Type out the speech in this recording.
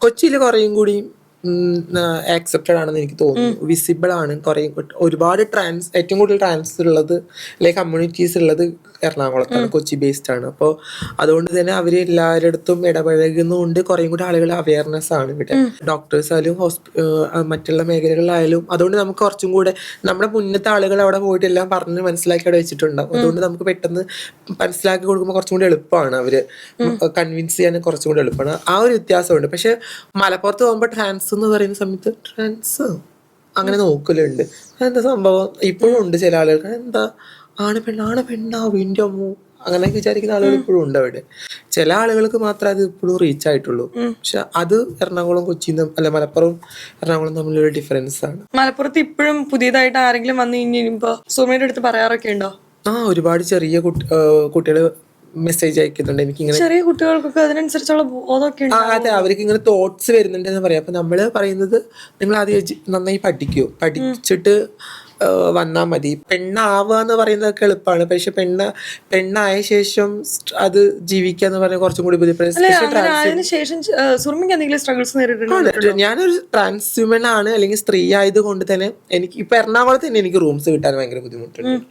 കൊച്ചിയിൽ കുറേയും കൂടി ആക്സെപ്റ്റഡ് ആണെന്ന് എനിക്ക് തോന്നുന്നു. വിസിബിൾ ആണ് കുറേ. ഒരുപാട് ഏറ്റവും കൂടുതൽ ട്രാൻസ് ഉള്ളത് അല്ലെങ്കിൽ കമ്മ്യൂണിറ്റീസ് ഉള്ളത് എറണാകുളത്താണ്, കൊച്ചി ബേസ്ഡ് ആണ്. അപ്പോൾ അതുകൊണ്ട് തന്നെ അവർ എല്ലാവരുടെ ഇടപഴകുന്നതുകൊണ്ട് കുറേയും കൂടി ആളുകൾ അവയർനെസ് ആണ് ഇവിടെ. ഡോക്ടേഴ്സ് ആയാലും മറ്റുള്ള മേഖലകളിലായാലും. അതുകൊണ്ട് നമുക്ക് കുറച്ചും കൂടെ നമ്മുടെ മുന്നത്തെ ആളുകൾ അവിടെ പോയിട്ട് എല്ലാം പറഞ്ഞ് മനസ്സിലാക്കി അവിടെ വെച്ചിട്ടുണ്ടാവും. അതുകൊണ്ട് നമുക്ക് പെട്ടെന്ന് മനസ്സിലാക്കി കൊടുക്കുമ്പോൾ കുറച്ചും കൂടി എളുപ്പമാണ്, അവര് കൺവിൻസ് ചെയ്യാൻ കുറച്ചും കൂടി എളുപ്പമാണ്. ആ ഒരു വ്യത്യാസമുണ്ട്. പക്ഷെ മലപ്പുറത്ത് പോകുമ്പോൾ ട്രാൻസ് എന്ന് പറയുന്ന സമയത്ത് ട്രാൻസ് അങ്ങനെ നോക്കലുണ്ട്. എന്താ സംഭവം ഇപ്പോഴും ഉണ്ട് ചില ആളുകൾക്ക്. എന്താ ആണ് പെണ്ണാ വീണ്ടും അമ്മു അങ്ങനെയൊക്കെ വിചാരിക്കുന്ന ആളുകൾ ഇപ്പോഴും ഉണ്ട് അവിടെ. ചില ആളുകൾക്ക് മാത്രമേ അത് ഇപ്പോഴും റീച്ച് ആയിട്ടുള്ളൂ. പക്ഷെ അത് എറണാകുളം കൊച്ചിയിൽ അല്ല മലപ്പുറം എറണാകുളം തമ്മിലൊരു ഡിഫറൻസ് ആണ്. മലപ്പുറത്ത് ഇപ്പോഴും പുതിയതായിട്ട് ആരെങ്കിലും വന്നു കഴിഞ്ഞപ്പോ സുമയുടെ അടുത്ത് പറയാറൊക്കെ ഉണ്ടോ? ഒരുപാട് ചെറിയ കുട്ടികള് മെസ്സേജ് അയക്കുന്നുണ്ട്. എനിക്കിങ്ങനെ ചെറിയ കുട്ടികൾക്കൊക്കെ അതിനനുസരിച്ചുള്ള ബോധമൊക്കെ അതെ, അവർക്ക് ഇങ്ങനെ തോട്ട്സ് വരുന്നുണ്ട് എന്ന് പറയാം. അപ്പൊ നമ്മള് പറയുന്നത് നിങ്ങൾ ആദ്യം നന്നായി പഠിച്ചിട്ട് വന്നാൽ മതി. പെണ്ണാവുക എന്ന് പറയുന്നതൊക്കെ എളുപ്പമാണ്. പക്ഷെ പെണ്ണായ ശേഷം അത് ജീവിക്കുക എന്ന് പറഞ്ഞാൽ കുറച്ചും കൂടി ബുദ്ധിമുട്ട്. ഞാനൊരു ട്രാൻസ്ഹ്യൂമൻ ആണ്, അല്ലെങ്കിൽ സ്ത്രീ ആയത് കൊണ്ട് തന്നെ എനിക്ക് ഇപ്പൊ എറണാകുളത്ത് തന്നെ എനിക്ക് റൂംസ് കിട്ടാൻ ഭയങ്കര ബുദ്ധിമുട്ടുണ്ട്.